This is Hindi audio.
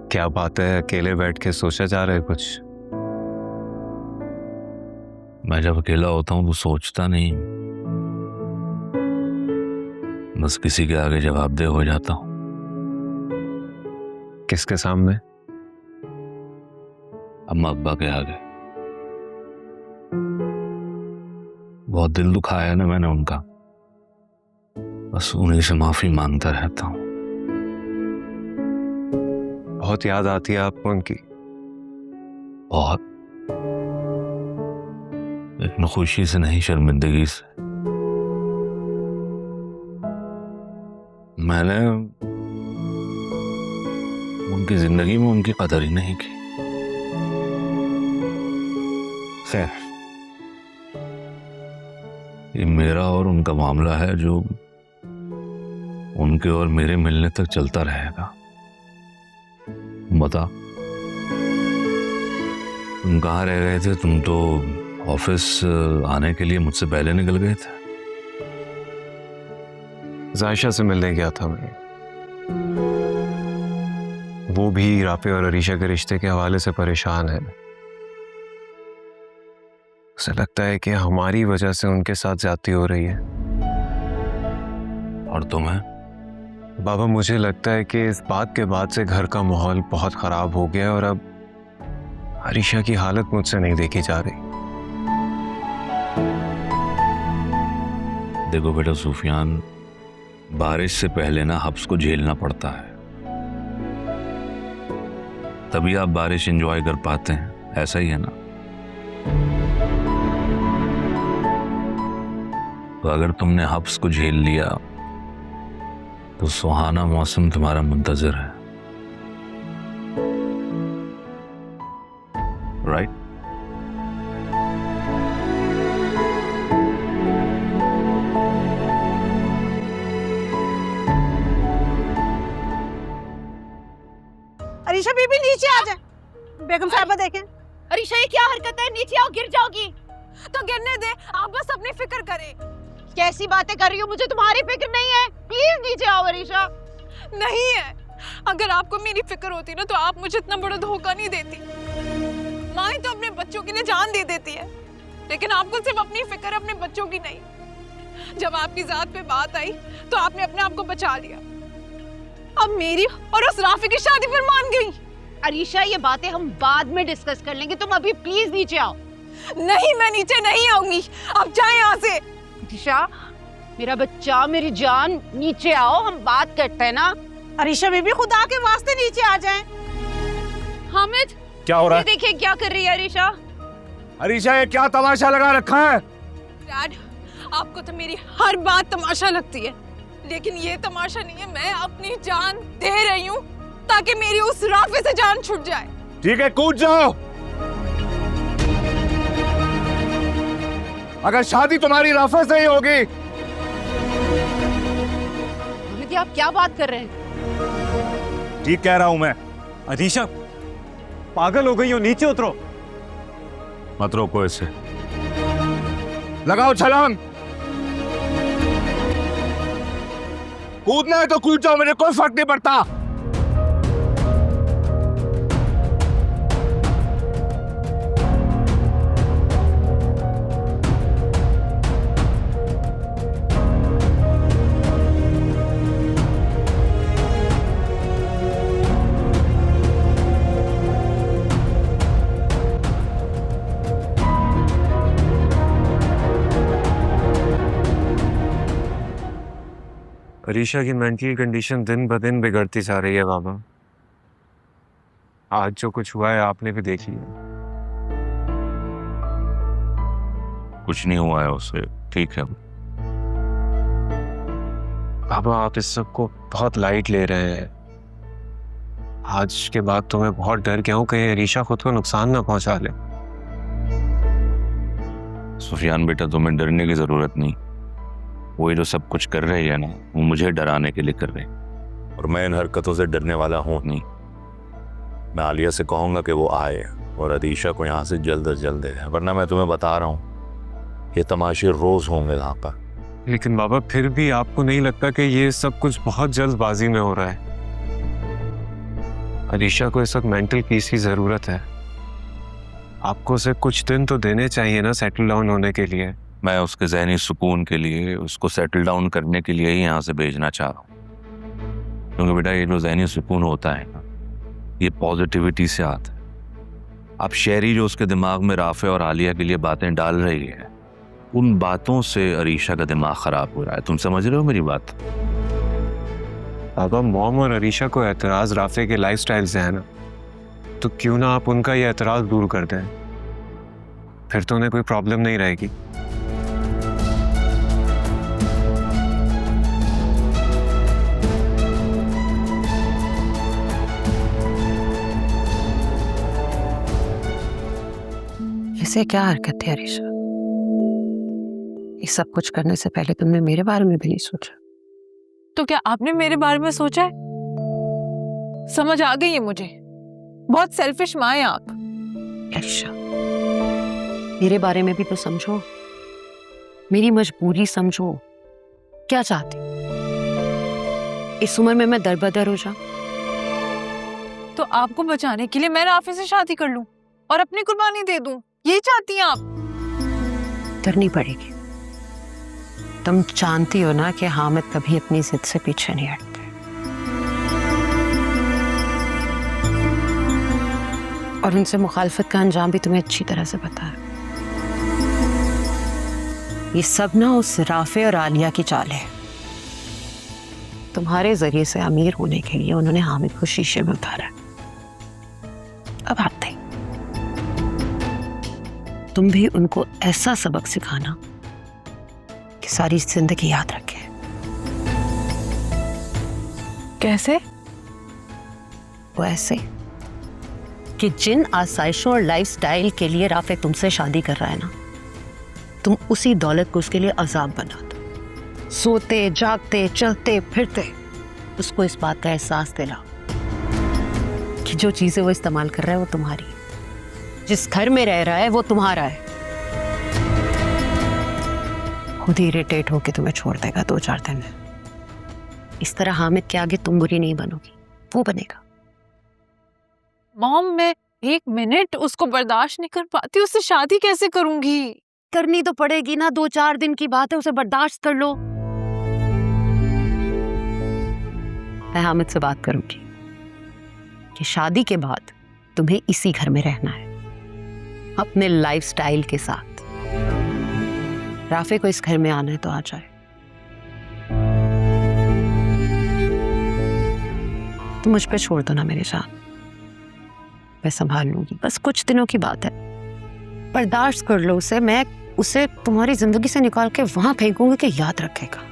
क्या बात है, अकेले बैठ के सोचा जा रहा है कुछ? मैं जब अकेला होता हूं तो सोचता नहीं, बस किसी के आगे जवाबदेह हो जाता हूं। किसके सामने? अम्मा अब्बा के आगे। बहुत दिल दुखाया है ना मैंने उनका, बस उन्हीं से माफी मांगता रहता हूं। बहुत याद आती है आपको उनकी? बहुत, लेकिन खुशी से नहीं, शर्मिंदगी से। मैंने उनकी जिंदगी में उनकी कदर ही नहीं की। खैर, ये मेरा और उनका मामला है जो उनके और मेरे मिलने तक चलता रहेगा। बता, तुम कहाँ रह गए थे? तुम तो ऑफिस आने के लिए मुझसे पहले निकल गए थे। जायशा से मिलने गया था मैं, वो भी राफे और अरीशा के रिश्ते के हवाले से परेशान है। उसे लगता है कि हमारी वजह से उनके साथ ज्यादती हो रही है। और तुम्हें? बाबा, मुझे लगता है कि इस बात के बाद से घर का माहौल बहुत खराब हो गया और अब अरीशा की हालत मुझसे नहीं देखी जा रही। देखो बेटा सुफियान, बारिश से पहले ना हब्स को झेलना पड़ता है, तभी आप बारिश एंजॉय कर पाते हैं। ऐसा ही है ना? तो अगर तुमने हब्स को झेल लिया तो सुहाना मौसम तुम्हारा मुंतजर है। राइट? अरीशा बीबी नीचे आ जाए। बेगम साहबा देखें। अरीशा ये क्या हरकत है? नीचे आओ, गिर जाओगी। तो गिरने दे, आप बस अपनी फिक्र करें। कैसी बातें कर रही हो? मुझे तुम्हारी फिक्र नहीं है। प्लीज नीचे आओ अरीशा। नहीं है, अगर आपको मेरी फिक्र होती ना तो आप मुझे इतना बड़ा धोखा नहीं देती। माँ तो अपने बच्चों के लिए जान दे देती है, लेकिन आपको सिर्फ अपनी फिक्र, अपने बच्चों की नहीं। जब आपकी जात पे बात आई तो आपने अपने आप को बचा लिया। अब मेरी और उस राफी की शादी पर मान गई। अरीशा ये बातें हम बाद में डिस्कस कर लेंगे, तुम अभी प्लीज नीचे आओ। नहीं, मैं नीचे नहीं आऊंगी। अब जाए यहाँ से। अरीशा मेरा बच्चा, मेरी जान, नीचे आओ, हम बात करते हैं ना। अरीशा बीबी, खुदा के वास्ते नीचे आ जाएं। हामिद, क्या हो रहा है? देखिए क्या कर रही है अरीशा। अरीशा, ये क्या तमाशा लगा रखा है? डैड, आपको तो मेरी हर बात तमाशा लगती है, लेकिन ये तमाशा नहीं है। मैं अपनी जान दे रही हूँ ताकि मेरी उस राफे से जान छूट जाए। ठीक है, कूद जाओ। अगर शादी तुम्हारी राफे से ही होगी। हामिद, आप क्या बात कर रहे हैं? ठीक कह रहा हूं मैं। अरीशा पागल हो गई हो, नीचे उतरो। मत रोको इसे। लगाओ छलांग। कूदना है तो कूद जाओ, मुझे कोई फर्क नहीं पड़ता। अरीशा की मेंटल कंडीशन दिन ब दिन बिगड़ती जा रही है बाबा। आज जो कुछ हुआ है आपने भी देख लिया। कुछ नहीं हुआ है उसे, ठीक है। बाबा, आप इस सब को बहुत लाइट ले रहे हैं। आज के बाद तो मैं बहुत डर गया हूँ कहीं अरीशा खुद को नुकसान ना पहुंचा ले। सुफियान बेटा, तुम्हें डरने की जरूरत नहीं। वो जो सब कुछ कर रही है ना, वो मुझे डराने के लिए कर रही, और मैं इन हरकतों से डरने वाला हूँ नहीं। मैं आलिया से कहूँगा कि वो आए और अरीशा को यहाँ से जल्द से जल्द दे, वरना मैं तुम्हें बता रहा हूँ ये तमाशे रोज होंगे यहाँ पर। लेकिन बाबा, फिर भी आपको नहीं लगता कि ये सब कुछ बहुत जल्दबाजी में हो रहा है? अरीशा को इस वक्त मेंटल पीस की ज़रूरत है। आपको उसे कुछ दिन तो देने चाहिए ना सेटल डाउन होने के लिए। मैं उसके जहनी सुकून के लिए, उसको सेटल डाउन करने के लिए ही यहाँ से भेजना चाह रहा हूँ। क्योंकि बेटा ये जो जहनी सुकून होता है ना, ये पॉजिटिविटी से आता है। अब शहरी जो उसके दिमाग में राफे और आलिया के लिए बातें डाल रही है, उन बातों से अरीशा का दिमाग खराब हो रहा है। तुम समझ रहे हो मेरी बात? पापा, मॉम और अरीशा को एतराज़ राफे के लाइफस्टाइल से है ना, तो क्यों ना आप उनका ये एतराज़ दूर कर दें, फिर तो उन्हें कोई प्रॉब्लम नहीं रहेगी। इसे क्या हरकत है अरीशा? ये सब कुछ करने से पहले तुमने मेरे बारे में भी नहीं सोचा। तो क्या आपने मेरे बारे में सोचा है? समझ आ गई है मुझे, बहुत सेल्फिश माँ है आप। अरीशा, मेरे बारे में भी तो समझो, मेरी मजबूरी समझो। क्या चाहती? इस उम्र में मैं दरबदर हो जाऊं? तो आपको बचाने के लिए मैं राफे से शादी कर लूं और अपनी कुर्बानी दे दूं, यही चाहती हैं आप? करनी पड़ेगी। तुम जानती हो ना कि हामिद कभी अपनी जिद से पीछे नहीं हटते। और उनसे मुखालफत का अंजाम भी तुम्हें अच्छी तरह से पता है। ये सब ना उस राफे और आलिया की चाल है। तुम्हारे जरिए से अमीर होने के लिए उन्होंने हामिद को शीशे में उतारा। अब आते तुम भी उनको ऐसा सबक सिखाना कि सारी जिंदगी याद रखे। कैसे? वो ऐसे कि जिन आसाइशों और लाइफस्टाइल के लिए राफे तुमसे शादी कर रहा है ना, तुम उसी दौलत को उसके लिए अजाब बना दो। सोते जागते चलते फिरते उसको इस बात का एहसास दिलाओ कि जो चीजें वो इस्तेमाल कर रहा है वो तुम्हारी है, जिस घर में रह रहा है वो तुम्हारा है। खुद ही इरिटेट होके तुम्हें छोड़ देगा 2-4 दिन में। इस तरह हामिद के आगे तुम बुरी नहीं बनोगी, वो बनेगा। मॉम, मैं 1 मिनट उसको बर्दाश्त नहीं कर पाती, उससे शादी कैसे करूंगी? करनी तो पड़ेगी ना, 2-4 दिन की बात है, उसे बर्दाश्त कर लो। मैं हामिद से बात करूंगी कि शादी के बाद तुम्हें इसी घर में रहना है, अपने लाइफस्टाइल के साथ। राफे को इस घर में आना है तो आ जाए। तुम मुझ पे छोड़ दो ना मेरी जान, मैं संभाल लूंगी। बस कुछ दिनों की बात है, बर्दाश्त कर लो उसे। मैं उसे तुम्हारी जिंदगी से निकाल के वहां फेंकूंगी कि याद रखेगा।